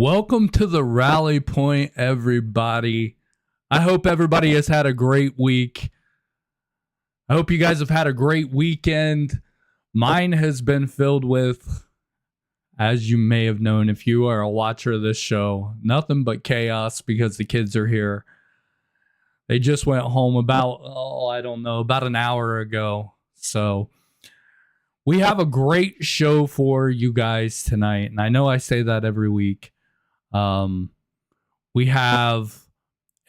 Welcome to the Rally Point, everybody. I hope everybody has had a great week. I hope you guys have had a great weekend. Mine has been filled with, as you may have known if you are a watcher of this show, nothing but chaos because the kids are here. They just went home about an hour ago. So we have a great show for you guys tonight. And I know I say that every week. We have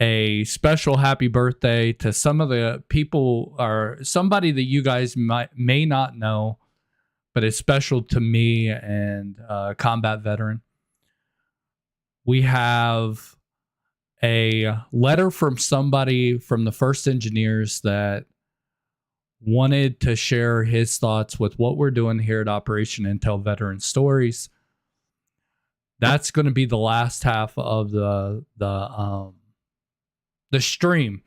a special happy birthday to some of the people, or somebody that you guys may not know, but it's special to me and a combat veteran. We have a letter from somebody from the First Engineers that wanted to share his thoughts with what we're doing here at Operation Intel Veteran Stories. That's going to be the last half of the stream.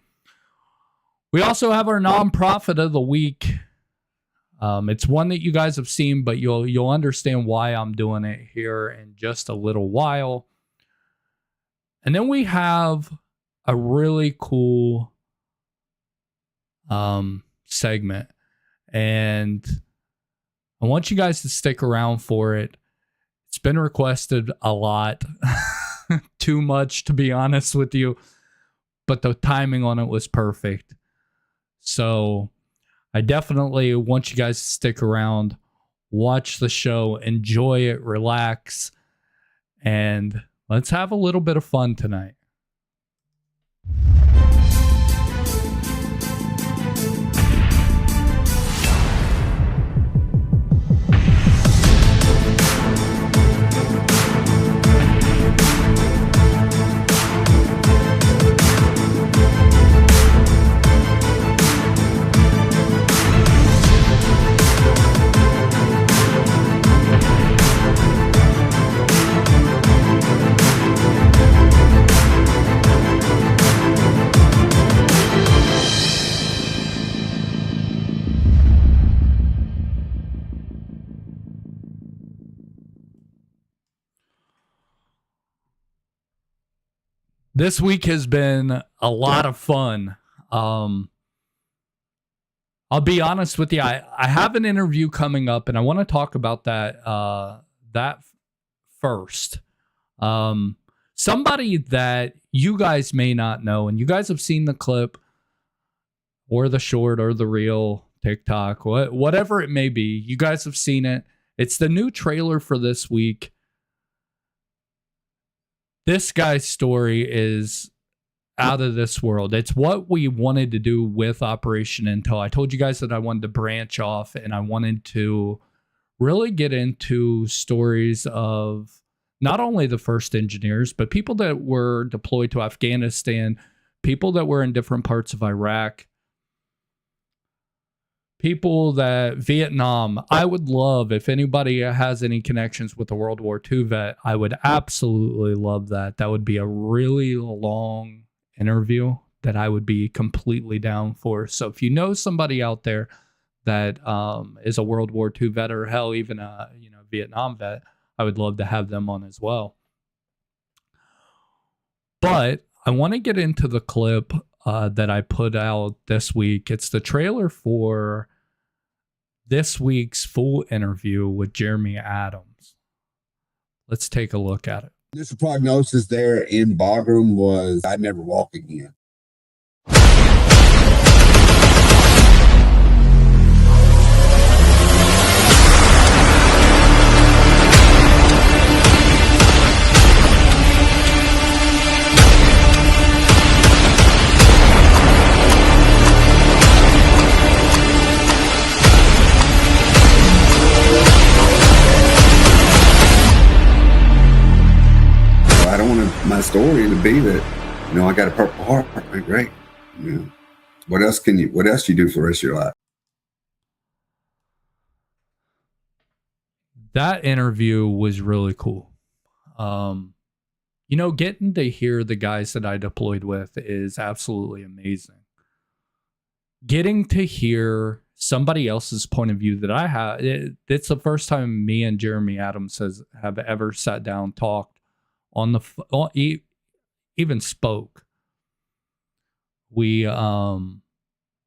We also have our nonprofit of the week. It's one that you guys have seen, but you'll understand why I'm doing it here in just a little while. And then we have a really cool segment, and I want you guys to stick around for it. It's been requested a lot, too much to be honest with you, but the timing on it was perfect. So I definitely want you guys to stick around, watch the show, enjoy it, relax, and let's have a little bit of fun tonight. This week has been a lot of fun. I'll be honest with you. I have an interview coming up, and I want to talk about that first. Somebody that you guys may not know, and you guys have seen the clip or the short or the reel, TikTok, whatever it may be. You guys have seen it. It's the new trailer for this week. This guy's story is out of this world. It's what we wanted to do with Operation Intel. I told you guys that I wanted to branch off, and I wanted to really get into stories of not only the First Engineers, but people that were deployed to Afghanistan, people that were in different parts of Iraq, people that Vietnam. I would love, if anybody has any connections with the World War II vet, I would absolutely love that. That would be a really long interview that I would be completely down for. So if you know somebody out there that is a World War II vet, or hell, even a Vietnam vet, I would love to have them on as well. But I want to get into the clip that I put out this week. It's the trailer for this week's full interview with Jeremy Adams. Let's take a look at it. Initial prognosis there in Bagram was I'd never walk again. I don't want my story to be that, I got a Purple Heart. Great. What else do you do for the rest of your life? That interview was really cool. Getting to hear the guys that I deployed with is absolutely amazing. Getting to hear somebody else's point of view that I have, it's the first time me and Jeremy Adams have ever sat down, talked on the even spoke. We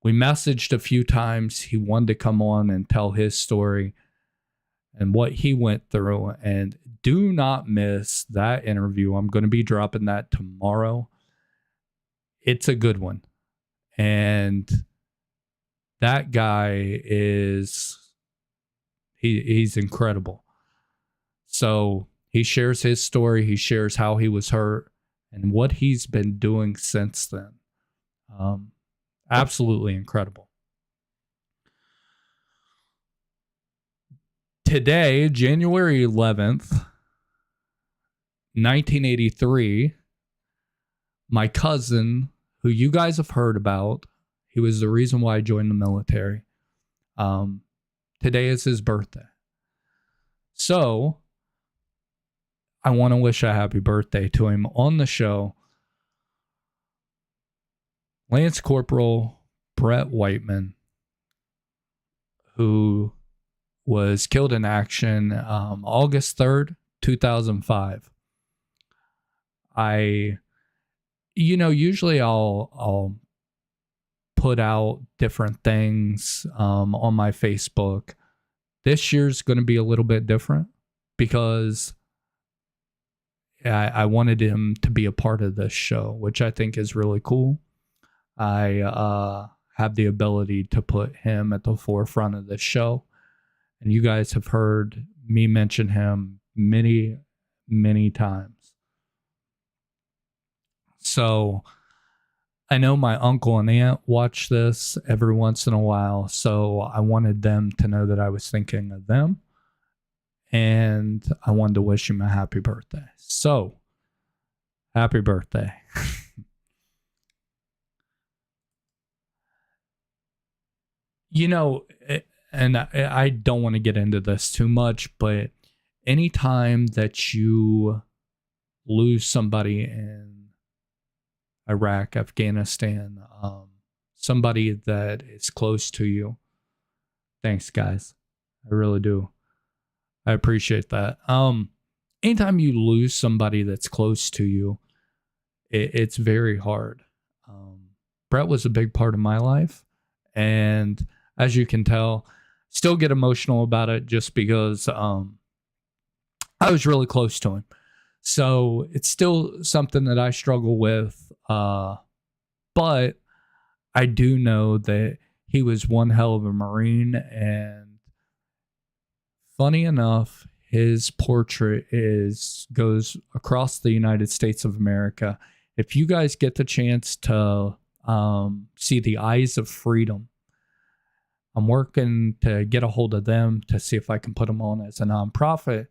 messaged a few times. He wanted to come on and tell his story and what he went through. And do not miss that interview. I'm going to be dropping that tomorrow. It's a good one. And that guy he's incredible. So he shares his story. He shares how he was hurt and what he's been doing since then. Absolutely incredible. Today, January 11th, 1983, my cousin, who you guys have heard about, he was the reason why I joined the military. Today is his birthday. So I want to wish a happy birthday to him on the show. Lance Corporal Brett Whiteman, who was killed in action August 3rd, 2005. Usually I'll put out different things on my Facebook. This year's going to be a little bit different because I wanted him to be a part of this show, which I think is really cool. I have the ability to put him at the forefront of this show. And you guys have heard me mention him many, many times. So I know my uncle and aunt watch this every once in a while. So I wanted them to know that I was thinking of them. And I wanted to wish him a happy birthday. So, happy birthday. And I don't want to get into this too much, but anytime that you lose somebody in Iraq, Afghanistan, somebody that is close to you, thanks, guys. I really do. I appreciate that. Anytime you lose somebody that's close to you, it's very hard. Brett was a big part of my life, and as you can tell, still get emotional about it just because I was really close to him. So it's still something that I struggle with, but I do know that he was one hell of a Marine, and funny enough, his portrait goes across the United States of America. If you guys get the chance to see the Eyes of Freedom, I'm working to get a hold of them to see if I can put them on as a nonprofit.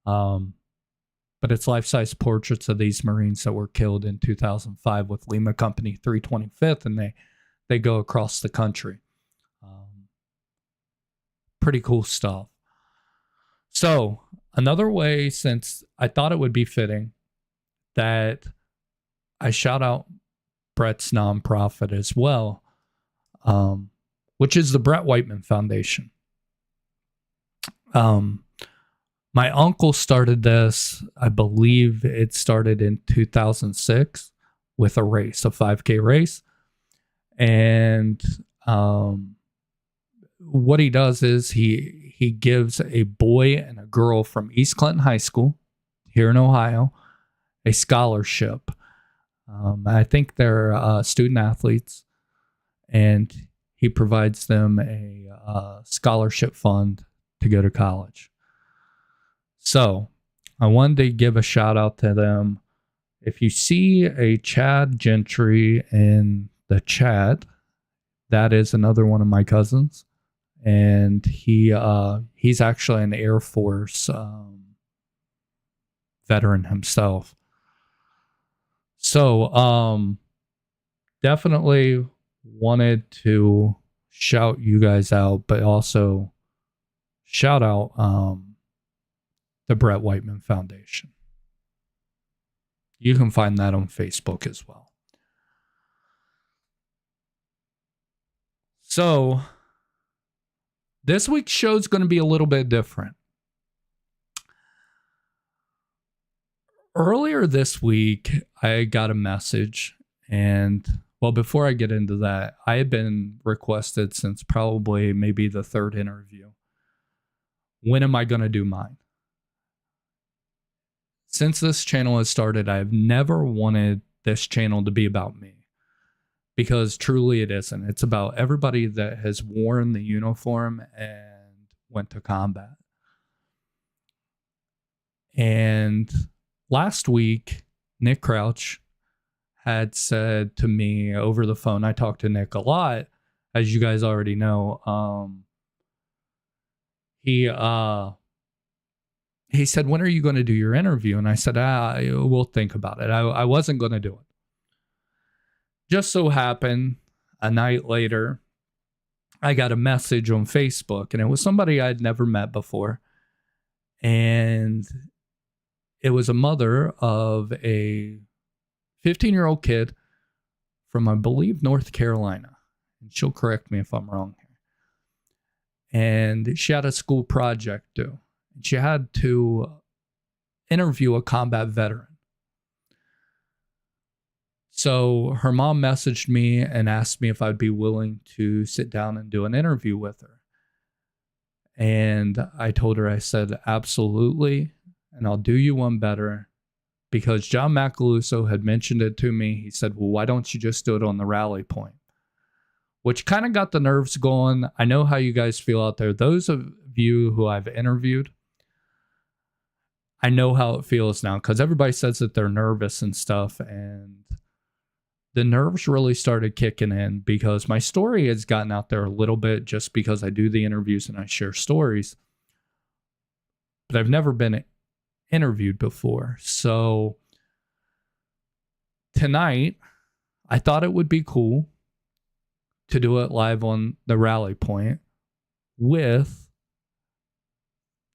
But it's life-size portraits of these Marines that were killed in 2005 with Lima Company 325th, and they go across the country. Pretty cool stuff. So another way, since I thought it would be fitting, that I shout out Brett's nonprofit as well, which is the Brett Whiteman Foundation. My uncle started this, I believe it started in 2006 with a race, a 5K race. And what he does is he gives a boy and a girl from East Clinton High School here in Ohio a scholarship. I think they're student athletes, and he provides them a scholarship fund to go to college. So I wanted to give a shout out to them. If you see a Chad Gentry in the chat, that is another one of my cousins. And he's actually an Air Force veteran himself. So definitely wanted to shout you guys out, but also shout out the Brett Whiteman Foundation. You can find that on Facebook as well. So this week's show is going to be a little bit different. Earlier this week, I got a message, and well, before I get into that, I had been requested since probably maybe the third interview. When am I going to do mine? Since this channel has started, I've never wanted this channel to be about me, because truly it isn't. It's about everybody that has worn the uniform and went to combat. And last week, Nick Crouch had said to me over the phone, I talked to Nick a lot, as you guys already know. He said, when are you going to do your interview? And I said, we'll think about it. I wasn't going to do it. Just so happened, a night later, I got a message on Facebook, and it was somebody I'd never met before. And it was a mother of a 15-year-old kid from, I believe, North Carolina. And she'll correct me if I'm wrong here. And she had a school project due. And she had to interview a combat veteran. So her mom messaged me and asked me if I'd be willing to sit down and do an interview with her. And I told her, I said, absolutely. And I'll do you one better, because John Macaluso had mentioned it to me. He said, well, why don't you just do it on the rally point? Which kind of got the nerves going. I know how you guys feel out there. Those of you who I've interviewed, I know how it feels now, because everybody says that they're nervous and stuff. And the nerves really started kicking in, because my story has gotten out there a little bit just because I do the interviews and I share stories. But I've never been interviewed before. So tonight, I thought it would be cool to do it live on the rally point with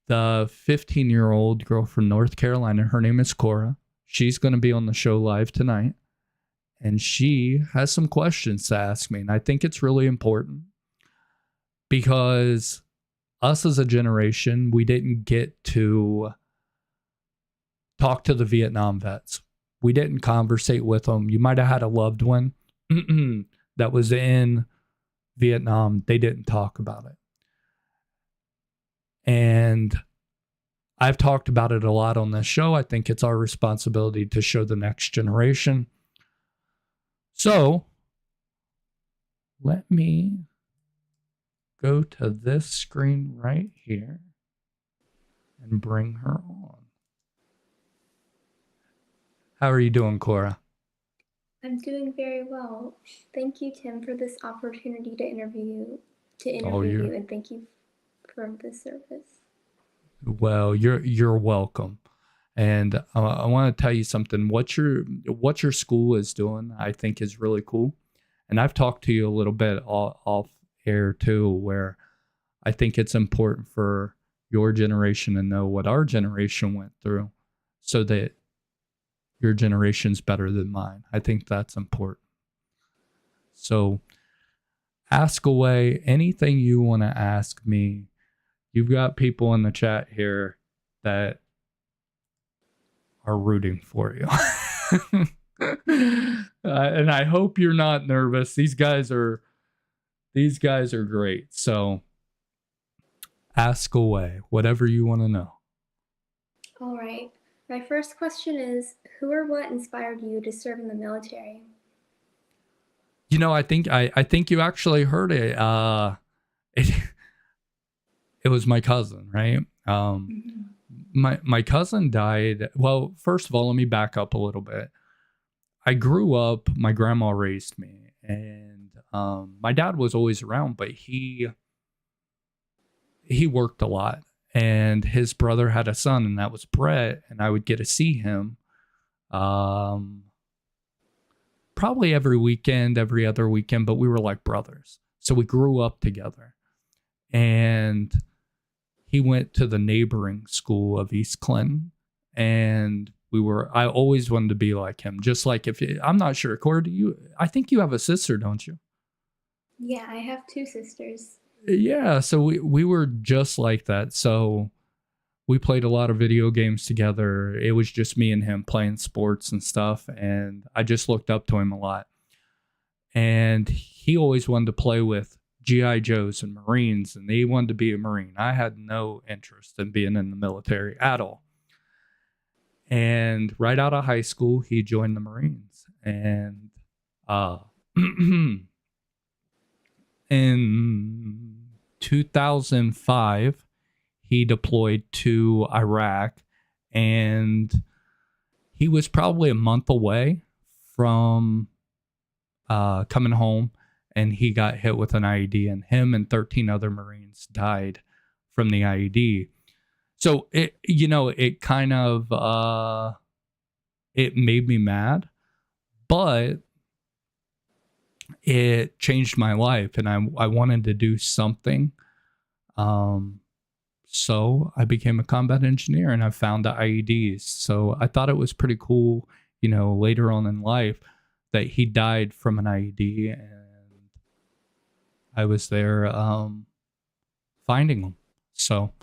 the 15-year-old girl from North Carolina. Her name is Cora. She's going to be on the show live tonight. And she has some questions to ask me. And I think it's really important, because us as a generation, we didn't get to talk to the Vietnam vets. We didn't conversate with them. You might have had a loved one that was in Vietnam. They didn't talk about it. And I've talked about it a lot on this show. I think it's our responsibility to show the next generation. So let me go to this screen right here and bring her on. How are you doing, Cora? I'm doing very well. Thank you, Tim, for this opportunity to interview you, and thank you for the service. Well, you're welcome. And I want to tell you something. What your school is doing, I think, is really cool. And I've talked to you a little bit off air too, where I think it's important for your generation to know what our generation went through, so that your generation's better than mine. I think that's important. So ask away anything you want to ask me. You've got people in the chat here that are rooting for you. And I hope you're not nervous. These guys are great. So ask away whatever you want to know. All right. My first question is, who or what inspired you to serve in the military? You know, I think you actually heard it. It was my cousin, right? My cousin died. Well, first of all, let me back up a little bit. I grew up, my grandma raised me, and my dad was always around, but he worked a lot. And his brother had a son, and that was Brett, and I would get to see him probably every weekend, every other weekend, but we were like brothers. So we grew up together. And he went to the neighboring school of East Clinton, and I always wanted to be like him. Just like I'm not sure, Corey, I think you have a sister, don't you? Yeah, I have two sisters. Yeah, so we were just like that. So we played a lot of video games together. It was just me and him playing sports and stuff. And I just looked up to him a lot. And he always wanted to play with GI Joes and Marines, and he wanted to be a Marine. I had no interest in being in the military at all. And right out of high school, he joined the Marines. And in 2005, he deployed to Iraq, and he was probably a month away from coming home, and he got hit with an IED, and him and 13 other Marines died from the IED. So it kind of it made me mad, but it changed my life, and I wanted to do something. So I became a combat engineer, and I found the IEDs. So I thought it was pretty cool, later on in life, that he died from an IED, and I was there finding him. So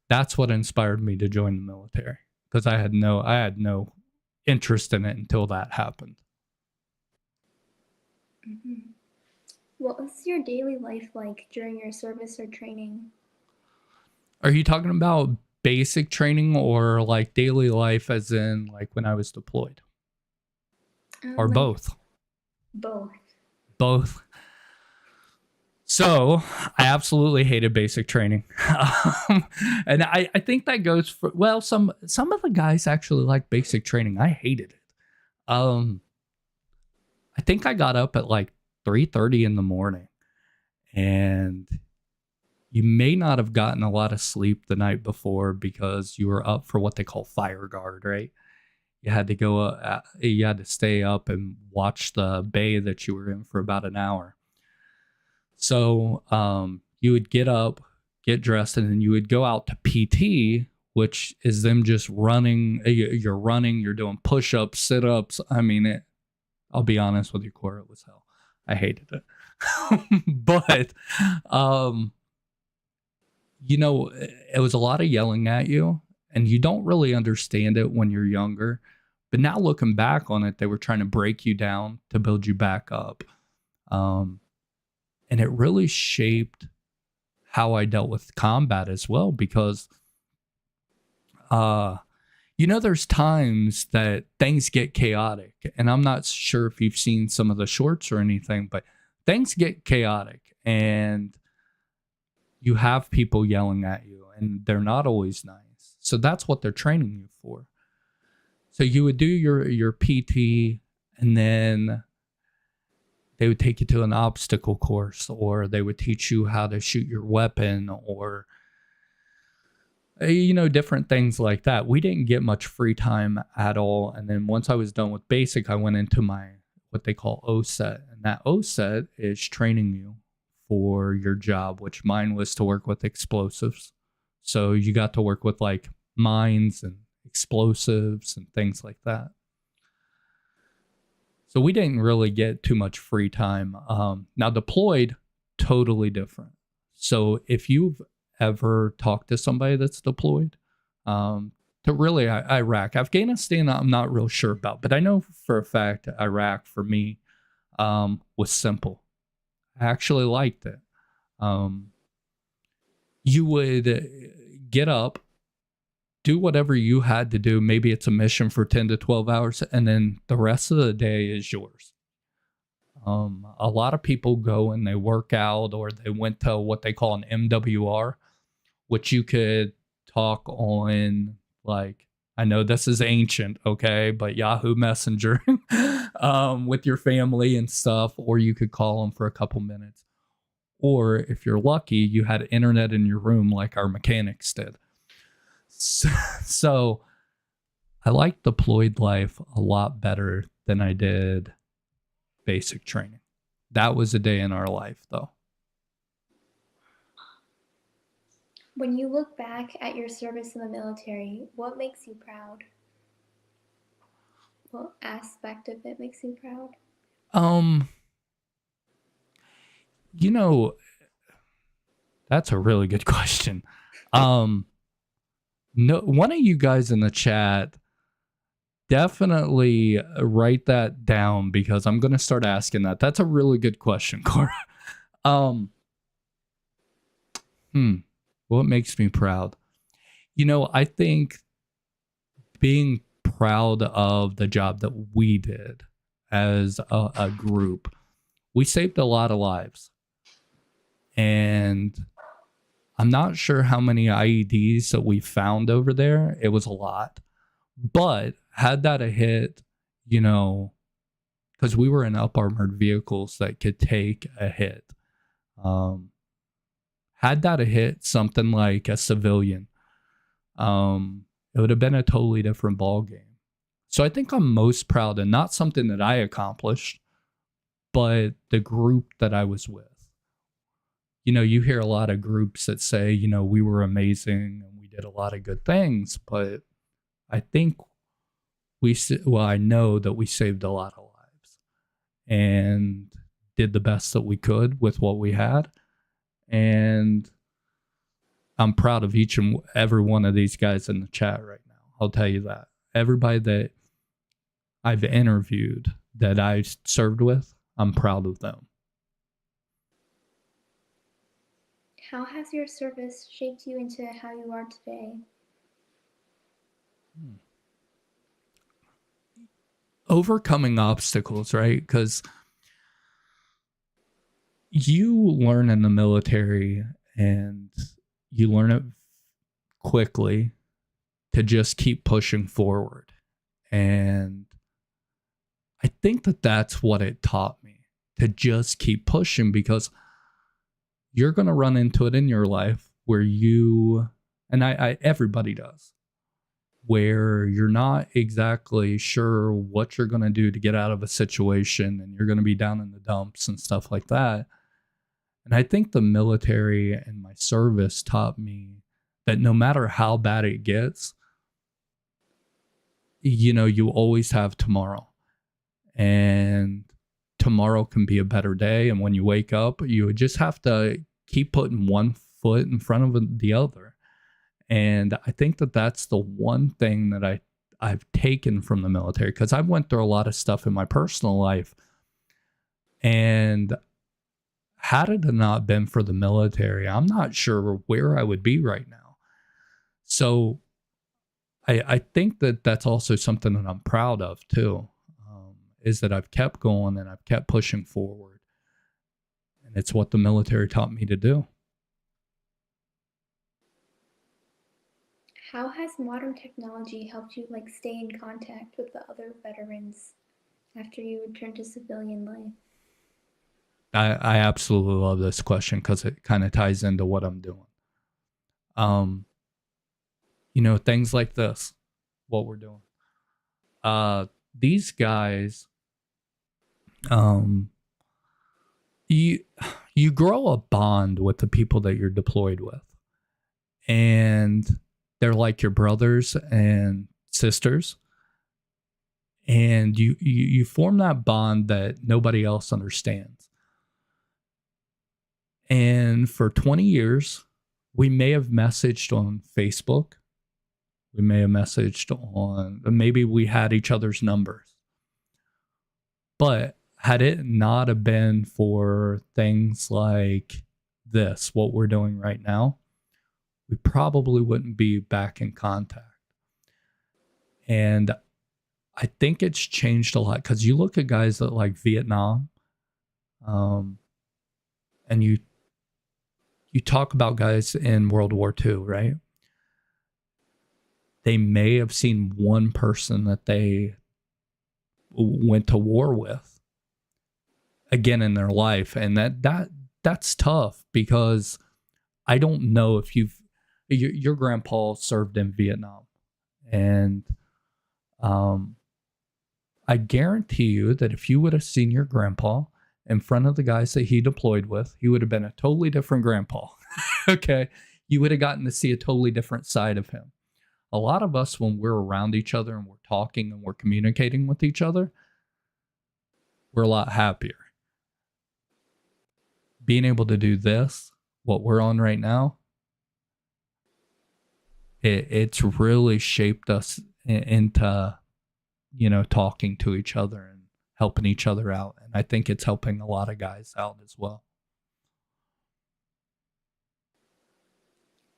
that's what inspired me to join the military, because I had no interest in it until that happened. Mm-hmm. What was your daily life like during your service or training? Are you talking about basic training or like daily life as in like when I was deployed? Or both? Both. Both. So I absolutely hated basic training. And I think that goes for, well, some of the guys actually like basic training. I hated it. I think I got up at like 3:30 in the morning, and you may not have gotten a lot of sleep the night before because you were up for what they call fire guard, right? You had to you had to stay up and watch the bay that you were in for about an hour. So you would get up, get dressed, and then you would go out to PT, which is them just running. You're running, you're doing push-ups, sit-ups. I mean, I'll be honest with you, Cora, it was hell. I hated it. But, it was a lot of yelling at you, and you don't really understand it when you're younger. But now looking back on it, they were trying to break you down to build you back up. And it really shaped how I dealt with combat as well, because, there's times that things get chaotic, and I'm not sure if you've seen some of the shorts or anything, but things get chaotic, and you have people yelling at you, and they're not always nice. So that's what they're training you for. So you would do your PT, and then they would take you to an obstacle course, or they would teach you how to shoot your weapon, or different things like that. We didn't get much free time at all. And then once I was done with basic, I went into my what they call OSET, and that OSET is training you for your job, which mine was to work with explosives. So you got to work with like mines and explosives and things like that. So we didn't really get too much free time. Now deployed, totally different. So if you've ever talked to somebody that's deployed to really Iraq, Afghanistan, I'm not real sure about, but I know for a fact Iraq for me was simple. I actually liked it. You would get up, do whatever you had to do. Maybe it's a mission for 10 to 12 hours, and then the rest of the day is yours. A lot of people go and they work out, or they went to what they call an MWR, which you could talk on, like, I know this is ancient, okay, but Yahoo Messenger with your family and stuff, or you could call them for a couple minutes. Or if you're lucky, you had internet in your room like our mechanics did. So I like deployed life a lot better than I did basic training. That was a day in our life, though. When you look back at your service in the military, what makes you proud? What aspect of it makes you proud? That's a really good question. No, one of you guys in the chat, definitely write that down because I'm going to start asking that. That's a really good question, Cora. Um, what makes me proud? You know, I think being proud of the job that we did as a group, we saved a lot of lives. And I'm not sure how many IEDs that we found over there. It was a lot. But had that a hit, you know, because we were in up armored vehicles that could take a hit. Had that a hit something like a civilian, it would have been a totally different ball game. So I think I'm most proud, and not something that I accomplished, but the group that I was with. You know, you hear a lot of groups that say, you know, we were amazing and we did a lot of good things, but I think I know that we saved a lot of lives and did the best that we could with what we had. And I'm proud of each and every one of these guys in the chat right now. I'll tell you that. Everybody that I've interviewed that I served with, I'm proud of them. How has your service shaped you into how you are today? Overcoming obstacles, right? Because you learn in the military and you learn it quickly to just keep pushing forward. And I think that that's what it taught me, to just keep pushing, because you're going to run into it in your life where you, and I everybody does, where you're not exactly sure what you're going to do to get out of a situation, and you're going to be down in the dumps and stuff like that. And I think the military and my service taught me that no matter how bad it gets, you know, you always have tomorrow. And tomorrow can be a better day. And when you wake up, you just have to keep putting one foot in front of the other. And I think that that's the one thing that I've taken from the military, because I went through a lot of stuff in my personal life. And had it not been for the military, I'm not sure where I would be right now. So I think that that's also something that I'm proud of too, is that I've kept going and I've kept pushing forward. And it's what the military taught me to do. How has modern technology helped you stay in contact with the other veterans after you return to civilian life? I absolutely love this question because it kind of ties into what I'm doing. You know, things like this, what we're doing. These guys, you grow a bond with the people that you're deployed with, and they're like your brothers and sisters, and you form that bond that nobody else understands. And for 20 years, we may have messaged on Facebook. We may have messaged on, maybe we had each other's numbers. But had it not have been for things like this, what we're doing right now, we probably wouldn't be back in contact. And I think it's changed a lot, because you look at guys that like Vietnam, and you talk about guys in World War II, right? They may have seen one person that they went to war with again in their life. And that's tough, because I don't know if your grandpa served in Vietnam, and I guarantee you that if you would have seen your grandpa in front of the guys that he deployed with, he would have been a totally different grandpa. Okay. You would have gotten to see a totally different side of him. A lot of us, when we're around each other and we're talking and we're communicating with each other, we're a lot happier. Being able to do this, what we're on right now, it's really shaped us into, talking to each other and helping each other out. And I think it's helping a lot of guys out as well.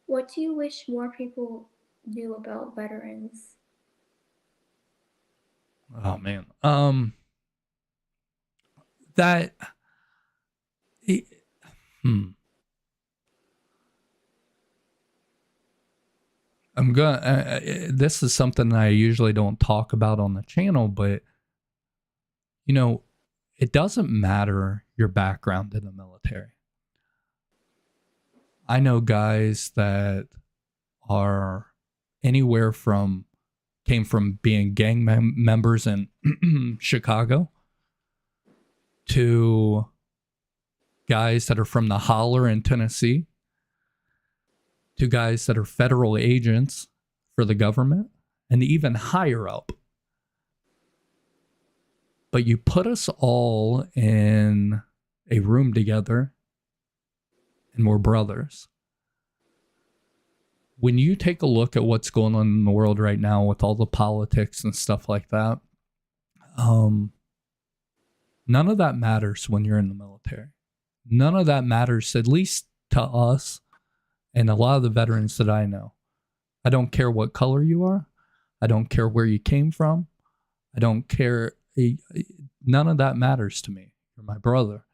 What do you wish more people knew about veterans? Oh man. That I'm gonna this is something I usually don't talk about on the channel, but it doesn't matter your background in the military. I know guys that are anywhere from came from being gang members in Chicago to guys that are from the holler in Tennessee to guys that are federal agents for the government and even higher up. But you put us all in a room together and we're brothers. When you take a look at what's going on in the world right now with all the politics and stuff like that, none of that matters when you're in the military. None of that matters, at least to us and a lot of the veterans that I know. I don't care what color you are. I don't care where you came from. I don't care. None of that matters to me. You're my brother.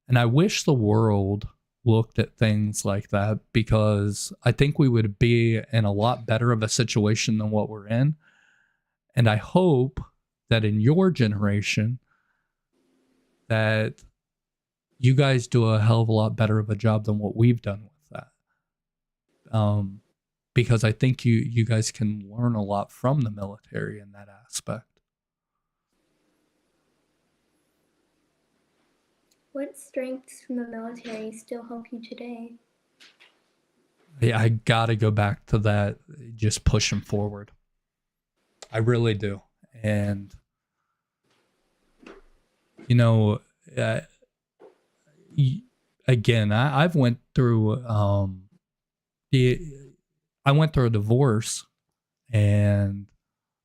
And I wish the world looked at things like that, because I think we would be in a lot better of a situation than what we're in. And I hope that in your generation that you guys do a hell of a lot better of a job than what we've done with that. Because I think you guys can learn a lot from the military in that aspect. What strengths from the military still help you today? Yeah, I gotta go back to that. Just pushing forward. I really do. And, again, I've went through, I went through a divorce and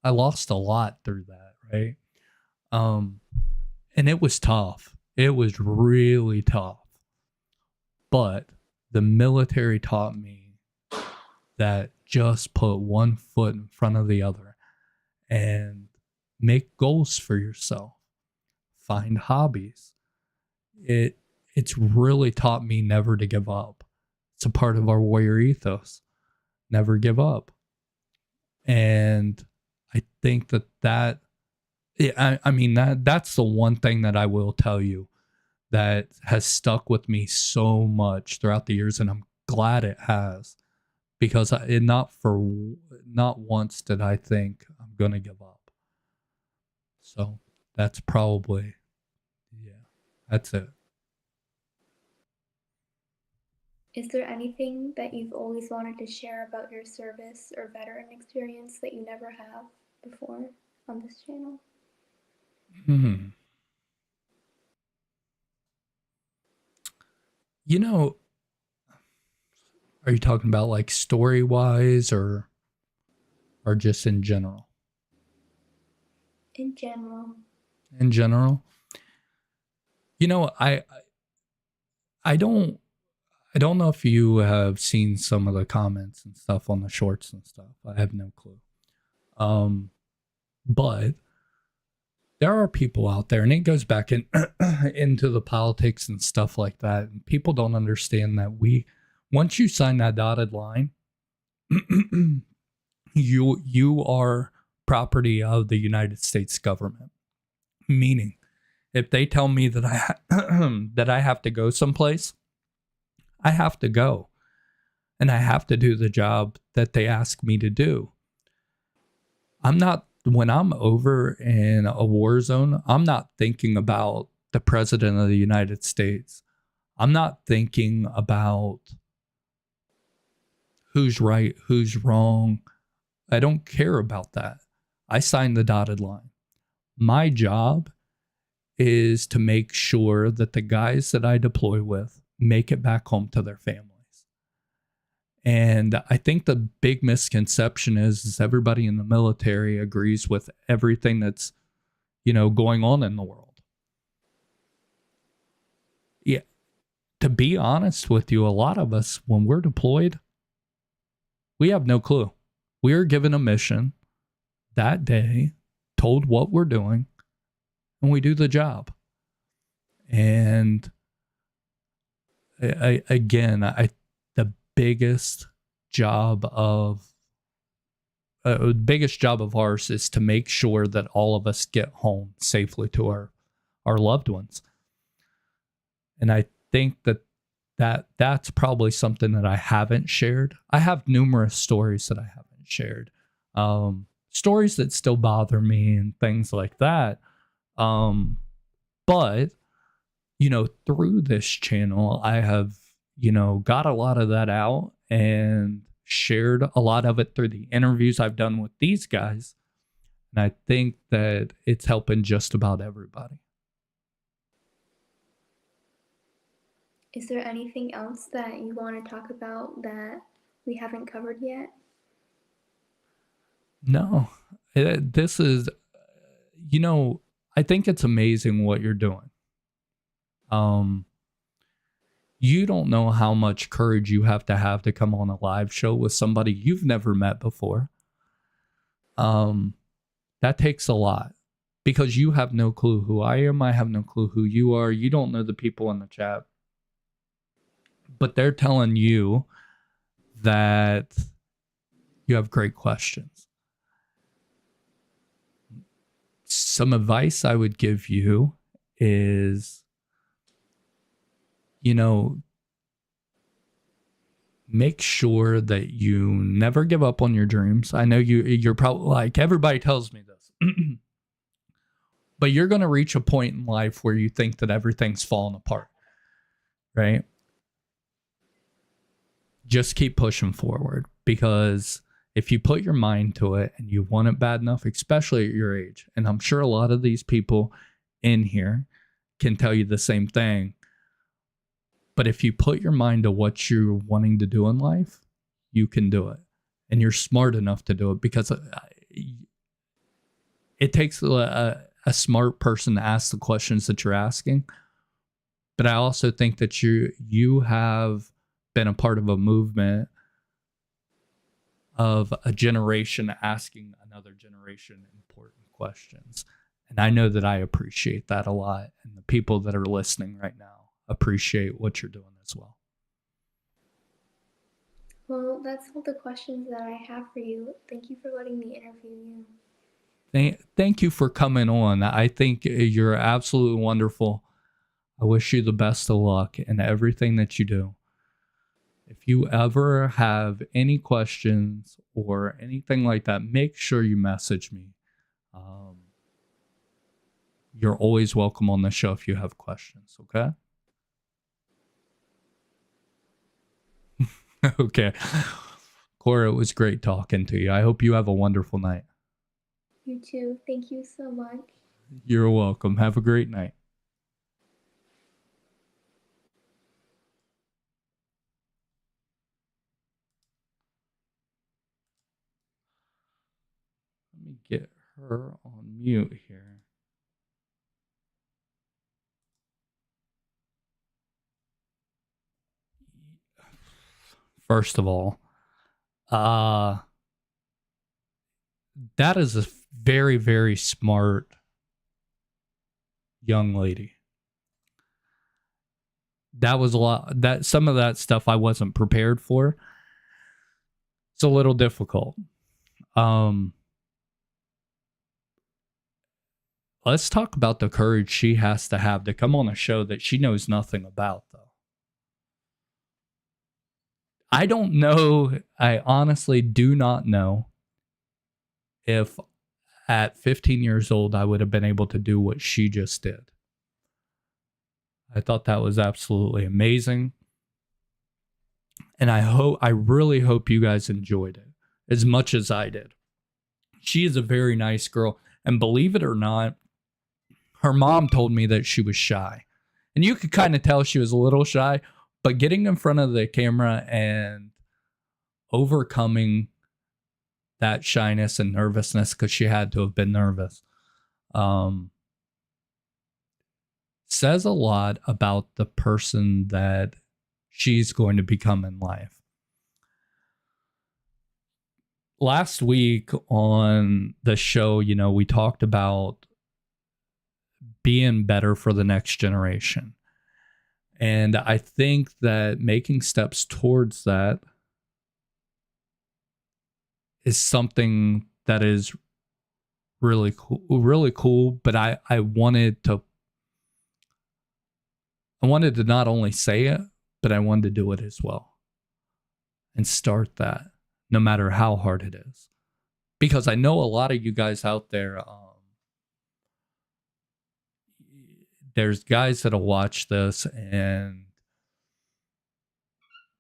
I lost a lot through that. Right. And it was tough. It was really tough. But the military taught me that just put one foot in front of the other and make goals for yourself. Find hobbies. It's really taught me never to give up. It's a part of our warrior ethos. Never give up. And I think that I mean, that's the one thing that I will tell you that has stuck with me so much throughout the years, and I'm glad it has, because not once did I think I'm gonna give up. So that's probably, that's it. Is there anything that you've always wanted to share about your service or veteran experience that you never have before on this channel? Are you talking about like story-wise or just in general? In general. In general? I don't know if you have seen some of the comments and stuff on the shorts and stuff. I have no clue. But there are people out there, and it goes back into the politics and stuff like that. And people don't understand that once you sign that dotted line, you are property of the United States government. Meaning, if they tell me that that I have to go someplace, I have to go, and I have to do the job that they ask me to do. When I'm over in a war zone, I'm not thinking about the president of the United States. I'm not thinking about who's right, who's wrong. I don't care about that. I signed the dotted line. My job is to make sure that the guys that I deploy with make it back home to their families. And I think the big misconception is everybody in the military agrees with everything that's, going on in the world. Yeah. To be honest with you, a lot of us, when we're deployed, we have no clue. We are given a mission that day, told what we're doing, and we do the job. And the biggest job of ours is to make sure that all of us get home safely to our loved ones. And I think that's probably something that I haven't shared. I have numerous stories that I haven't shared. Stories that still bother me and things like that. But, through this channel, I have, got a lot of that out and shared a lot of it through the interviews I've done with these guys. And I think that it's helping just about everybody. Is there anything else that you want to talk about that we haven't covered yet? No, this is, I think it's amazing what you're doing. You don't know how much courage you have to come on a live show with somebody you've never met before. That takes a lot because you have no clue who I am. I have no clue who you are. You don't know the people in the chat, but they're telling you that you have great questions. Some advice I would give you is, make sure that you never give up on your dreams. I know you're probably like, everybody tells me this, but you're going to reach a point in life where you think that everything's falling apart, right? Just keep pushing forward, because if you put your mind to it and you want it bad enough, especially at your age, and I'm sure a lot of these people in here can tell you the same thing, but if you put your mind to what you're wanting to do in life, you can do it. And you're smart enough to do it, because it takes a smart person to ask the questions that you're asking. But I also think that you have been a part of a movement of a generation asking another generation important questions. And I know that I appreciate that a lot. And the people that are listening right now appreciate what you're doing as well. Well, that's all the questions that I have for you. Thank you for letting me interview you. Thank you for coming on. I think you're absolutely wonderful. I wish you the best of luck in everything that you do. If you ever have any questions or anything like that, make sure you message me. You're always welcome on the show if you have questions, okay? Okay. Cora, it was great talking to you. I hope you have a wonderful night. You too. Thank you so much. You're welcome. Have a great night. Let me get her on mute here. First of all, that is a very, very smart young lady. That was a lot. Some of that stuff I wasn't prepared for. It's a little difficult. Let's talk about the courage she has to have to come on a show that she knows nothing about, though. I don't know. I honestly do not know if at 15 years old I would have been able to do what she just did. I thought that was absolutely amazing. And I really hope you guys enjoyed it as much as I did. She is a very nice girl. And believe it or not, her mom told me that she was shy. And you could kind of tell she was a little shy, but getting in front of the camera and overcoming that shyness and nervousness, because she had to have been nervous, says a lot about the person that she's going to become in life. Last week on the show, we talked about being better for the next generation. And I think that making steps towards that is something that is really cool. But I wanted to not only say it, but I wanted to do it as well and start that, no matter how hard it is. Because I know a lot of you guys out there, there's guys that'll watch this and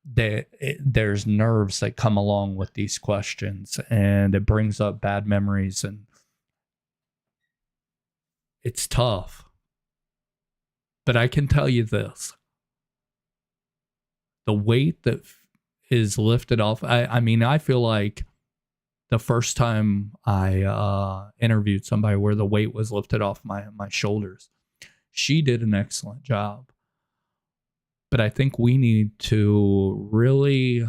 there's nerves that come along with these questions, and it brings up bad memories, and it's tough. But I can tell you this. The weight that is lifted off. I mean, I feel like the first time I interviewed somebody where the weight was lifted off my shoulders, she did an excellent job. But I think we need to really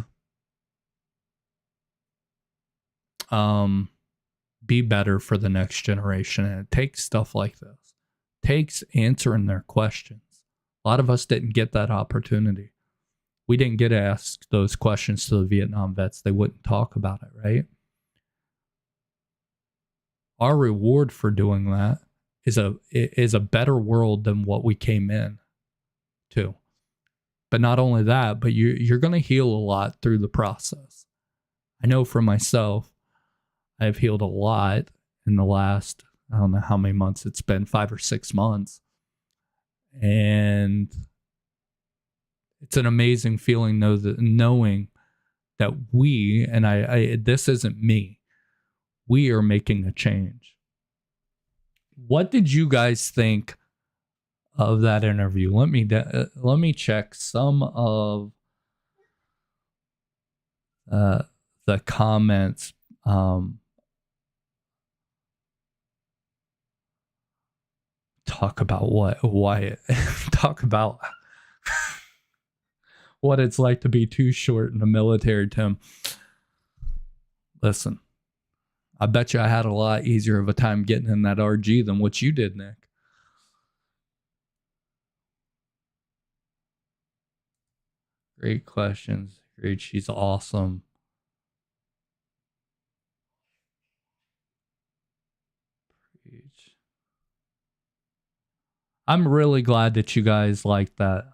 be better for the next generation. And it takes stuff like this. It takes answering their questions. A lot of us didn't get that opportunity. We didn't get asked those questions to the Vietnam vets. They wouldn't talk about it, right? Our reward for doing that is a better world than what we came in to. But not only that, but you're going to heal a lot through the process. I know for myself, I've healed a lot in the last, I don't know how many months it's been, 5 or 6 months. And it's an amazing feeling knowing that we, and I this isn't me, we are making a change. What did you guys think of that interview? Let me check some of the comments. Talk about why talk about what it's like to be too short in the military, Tim. Listen, I bet you I had a lot easier of a time getting in that RG than what you did, Nick. Great questions. Great. She's awesome. I'm really glad that you guys like that.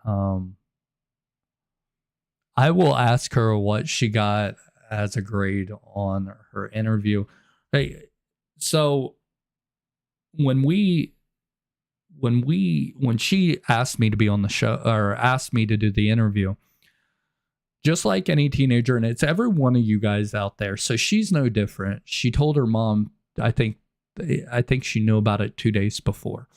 I will ask her what she got as a grade on her interview. Hey, so when she asked me to be on the show, or asked me to do the interview, just like any teenager, and it's every one of you guys out there, so she's no different. She told her mom, I think she knew about it 2 days before.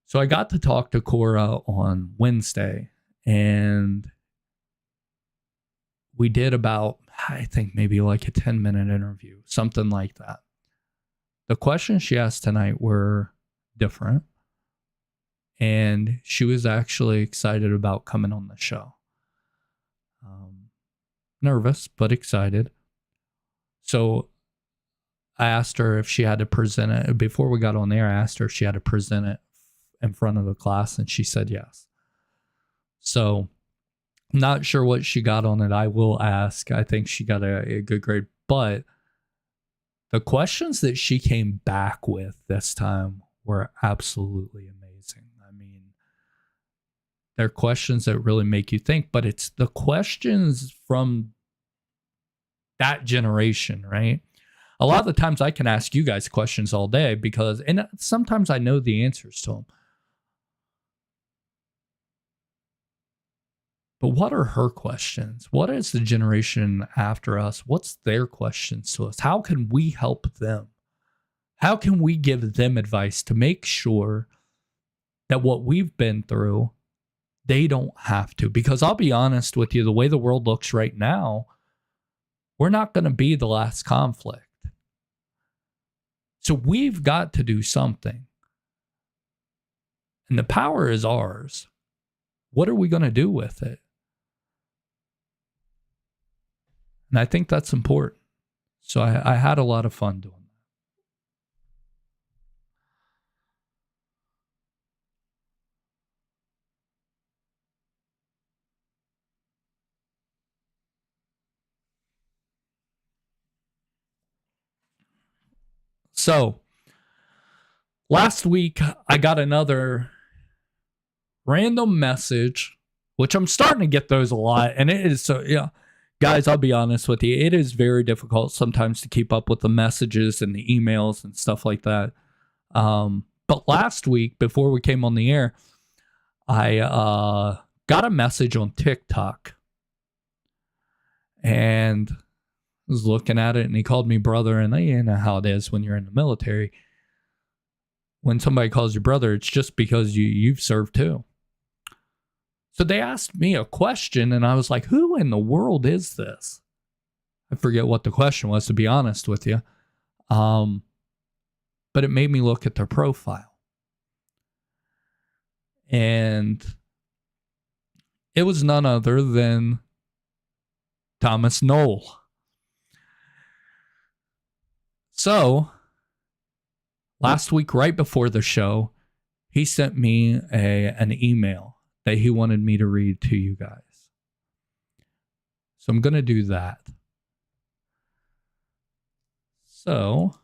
So I got to talk to Cora on Wednesday, and we did about, I think maybe like a 10-minute interview, something like that. The questions she asked tonight were different, and she was actually excited about coming on the show. Nervous, but excited. So I asked her if she had to present it. Before we got on there, I asked her if she had to present it in front of the class, and she said yes. So not sure what she got on it. I will ask. I think she got a good grade, but the questions that she came back with this time were absolutely amazing. I mean, they're questions that really make you think, but it's the questions from that generation, right? A lot of the times I can ask you guys questions all day and sometimes I know the answers to them. But what are her questions? What is the generation after us? What's their questions to us? How can we help them? How can we give them advice to make sure that what we've been through, they don't have to? Because I'll be honest with you, the way the world looks right now, we're not going to be the last conflict. So we've got to do something. And the power is ours. What are we going to do with it? And I think that's important. So I had a lot of fun doing that. So last week, I got another random message, which I'm starting to get those a lot. And it is so, yeah. Guys, I'll be honest with you. It is very difficult sometimes to keep up with the messages and the emails and stuff like that. But last week, before we came on the air, I got a message on TikTok. And was looking at it, and he called me brother, and you know how it is when you're in the military. When somebody calls you brother, it's just because you've served too. So they asked me a question, and I was like, who in the world is this? I forget what the question was, to be honest with you. But it made me look at their profile. And it was none other than Thomas Knoll. So, last week, right before the show, he sent me an email that he wanted me to read to you guys. So I'm going to do that. So,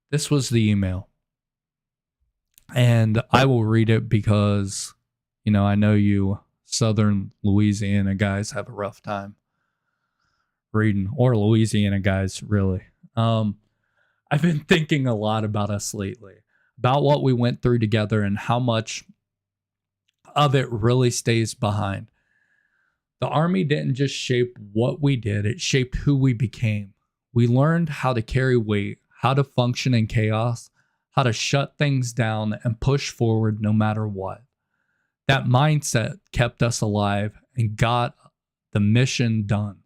this was the email. And I will read it because, you know, I know you Southern Louisiana guys have a rough time reading, or Louisiana guys, really. I've been thinking a lot about us lately, about what we went through together and how much of it really stays behind. The Army didn't just shape what we did, it shaped who we became. We learned how to carry weight, how to function in chaos, how to shut things down and push forward no matter what. That mindset kept us alive and got the mission done.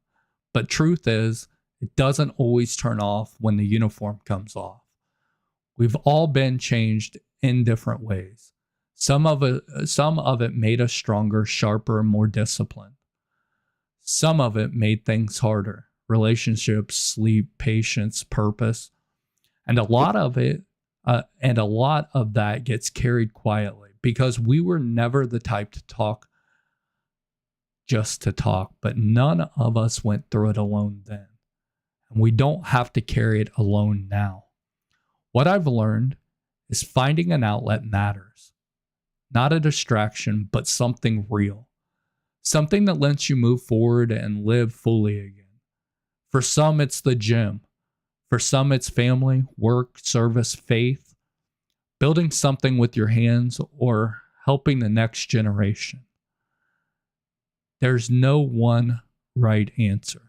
But truth is, it doesn't always turn off when the uniform comes off. We've all been changed in different ways. Some of it made us stronger, sharper, more disciplined. Some of it made things harder. Relationships, sleep, patience, purpose. And a lot of that gets carried quietly because we were never the type to talk just to talk, but none of us went through it alone then. And we don't have to carry it alone now. What I've learned is finding an outlet matters. Not a distraction, but something real. Something that lets you move forward and live fully again. For some, it's the gym. For some, it's family, work, service, faith, building something with your hands, or helping the next generation. There's no one right answer.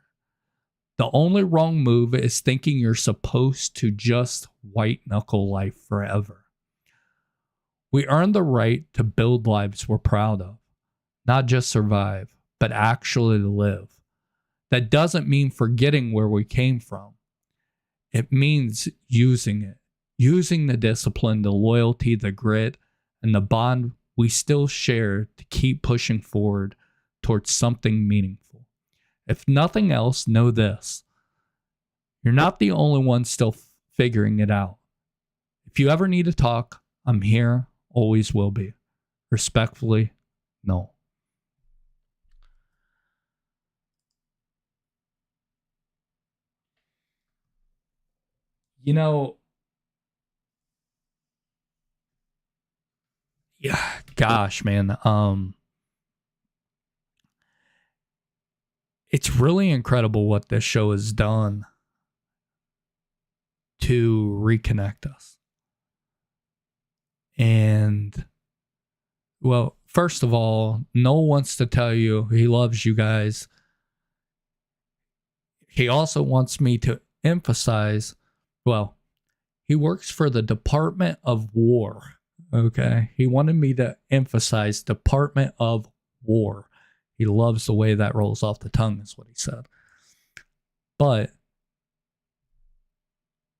The only wrong move is thinking you're supposed to just white knuckle life forever. We earn the right to build lives we're proud of, not just survive, but actually live. That doesn't mean forgetting where we came from. It means using it, using the discipline, the loyalty, the grit, and the bond we still share to keep pushing forward towards something meaningful. If nothing else, know this. You're not the only one still figuring it out. If you ever need to talk, I'm here, always will be. Respectfully, no. You know, yeah, gosh, man. It's really incredible what this show has done to reconnect us. And, well, first of all, Noel wants to tell you he loves you guys. He also wants me to emphasize, well, he works for the Department of War. Okay. He wanted me to emphasize Department of War. He loves the way that rolls off the tongue, is what he said. But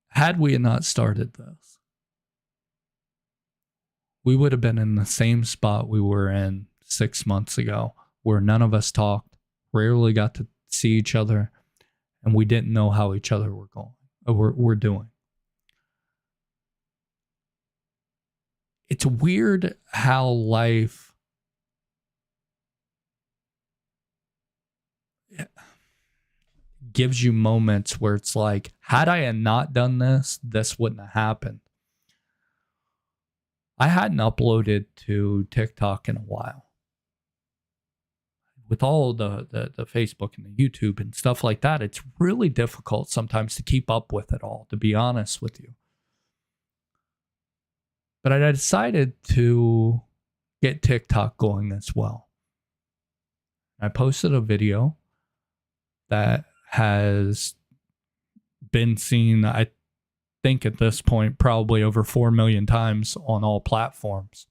had we not started this, we would have been in the same spot we were in 6 months ago, where none of us talked, rarely got to see each other, and we didn't know how each other were doing. It's weird how life gives you moments where it's like, had I not done this, this wouldn't have happened. I hadn't uploaded to TikTok in a while. With all the Facebook and the YouTube and stuff like that, it's really difficult sometimes to keep up with it all, to be honest with you. But I decided to get TikTok going as well. I posted a video that has been seen, I think at this point, probably over 4 million times on all platforms.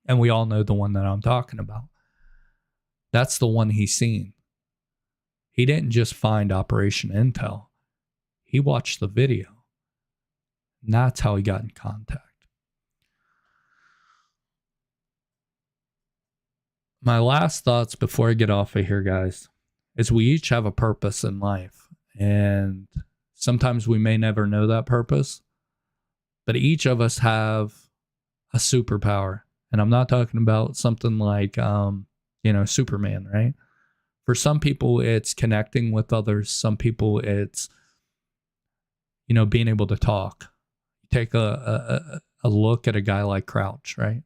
And we all know the one that I'm talking about. That's the one he's seen. He didn't just find Operation Intel. He watched the video. And that's how he got in contact. My last thoughts before I get off of here, guys, is we each have a purpose in life. And sometimes we may never know that purpose, but each of us have a superpower. And I'm not talking about something like, Superman, right? For some people, it's connecting with others. Some people, it's, being able to talk. Take a look at a guy like Crouch, right?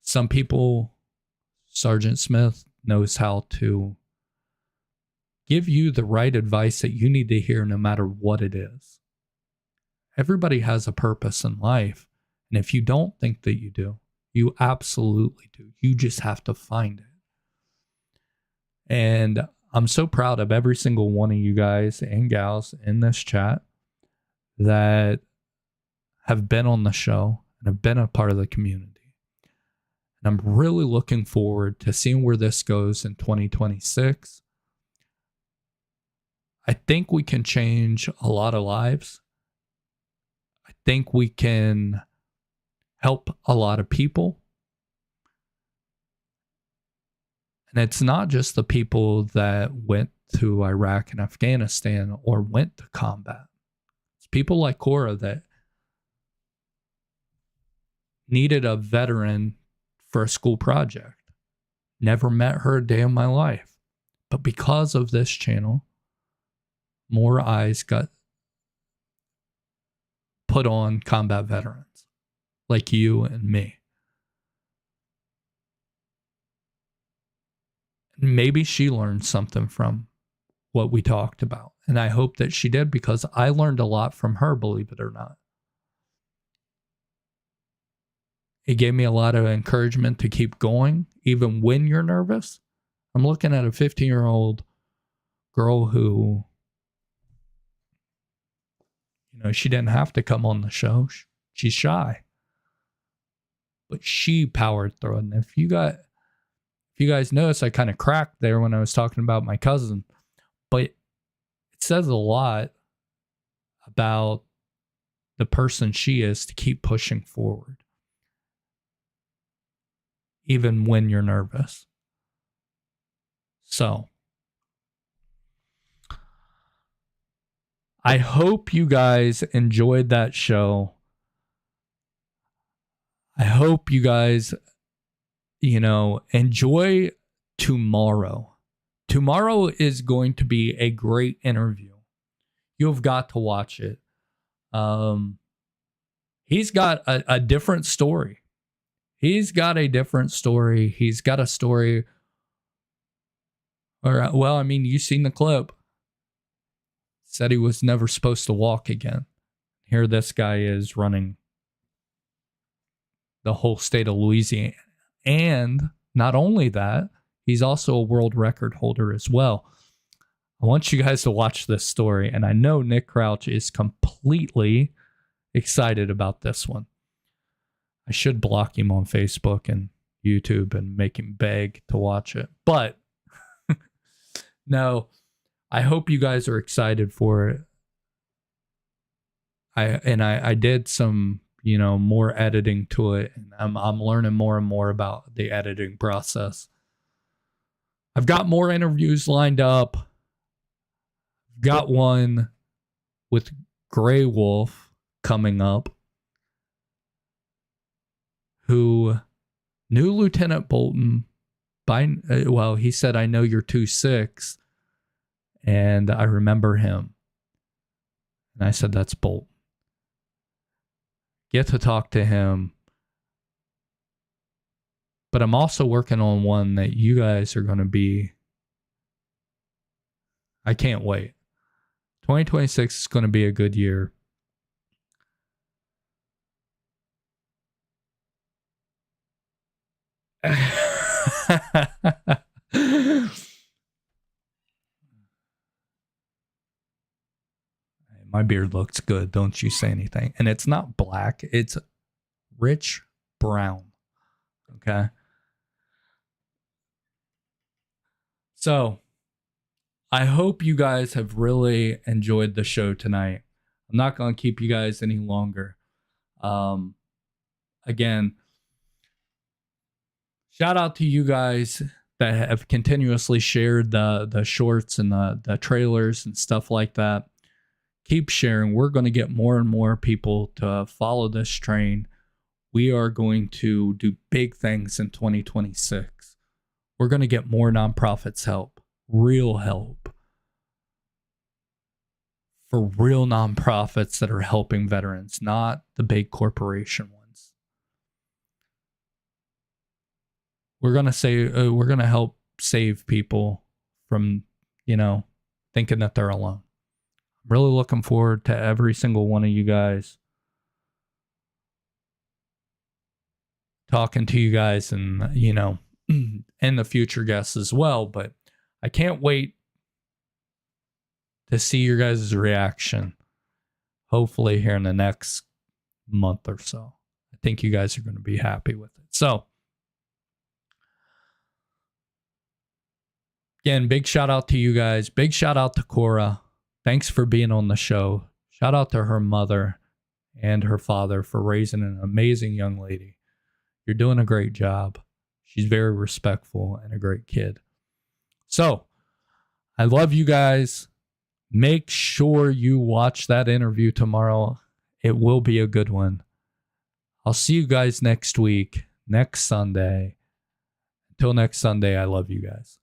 Some people, Sergeant Smith knows how to give you the right advice that you need to hear no matter what it is. Everybody has a purpose in life. And if you don't think that you do, you absolutely do. You just have to find it. And I'm so proud of every single one of you guys and gals in this chat that have been on the show and have been a part of the community. And I'm really looking forward to seeing where this goes in 2026. I think we can change a lot of lives. I think we can help a lot of people. And it's not just the people that went to Iraq and Afghanistan or went to combat. It's people like Cora that needed a veteran for a school project. Never met her a day in my life. But because of this channel, more eyes got put on combat veterans like you and me. Maybe she learned something from what we talked about. And I hope that she did, because I learned a lot from her, believe it or not. It gave me a lot of encouragement to keep going, even when you're nervous. I'm looking at a 15-year-old girl who, she didn't have to come on the show. She's shy. But she powered through it. And if you guys notice, I kind of cracked there when I was talking about my cousin. But it says a lot about the person she is to keep pushing forward, even when you're nervous. So, I hope you guys enjoyed that show. I hope you guys, enjoy tomorrow. Tomorrow is going to be a great interview. You've got to watch it. He's got a different story. He's got a different story. He's got a story. You've seen the clip. Said he was never supposed to walk again. Here this guy is running the whole state of Louisiana. And not only that, he's also a world record holder as well. I want you guys to watch this story. And I know Nick Crouch is completely excited about this one. I should block him on Facebook and YouTube and make him beg to watch it. But no, I hope you guys are excited for it. I did some, more editing to it, and I'm learning more and more about the editing process. I've got more interviews lined up. Got one with Grey Wolf coming up, who knew Lieutenant Bolton he said, "I know you're 2-6," and I remember him. And I said, "That's Bolton." Get to talk to him. But I'm also working on one that you guys are going to be. I can't wait. 2026 is going to be a good year. My beard looks good. Don't you say anything. And it's not black. It's rich brown. Okay. So I hope you guys have really enjoyed the show tonight. I'm not going to keep you guys any longer. Again, shout out to you guys that have continuously shared the shorts and the trailers and stuff like that. Keep sharing. We're going to get more and more people to follow this train. We are going to do big things in 2026. We're going to get more nonprofits help, real help, for real nonprofits that are helping veterans, not the big corporation ones. We're going to help save people from, thinking that they're alone. Really looking forward to every single one of you guys. Talking to you guys and, and the future guests as well. But I can't wait to see your guys' reaction. Hopefully here in the next month or so. I think you guys are going to be happy with it. So, again, big shout out to you guys. Big shout out to Cora. Thanks for being on the show. Shout out to her mother and her father for raising an amazing young lady. You're doing a great job. She's very respectful and a great kid. So, I love you guys. Make sure you watch that interview tomorrow. It will be a good one. I'll see you guys next week, next Sunday. Until next Sunday, I love you guys.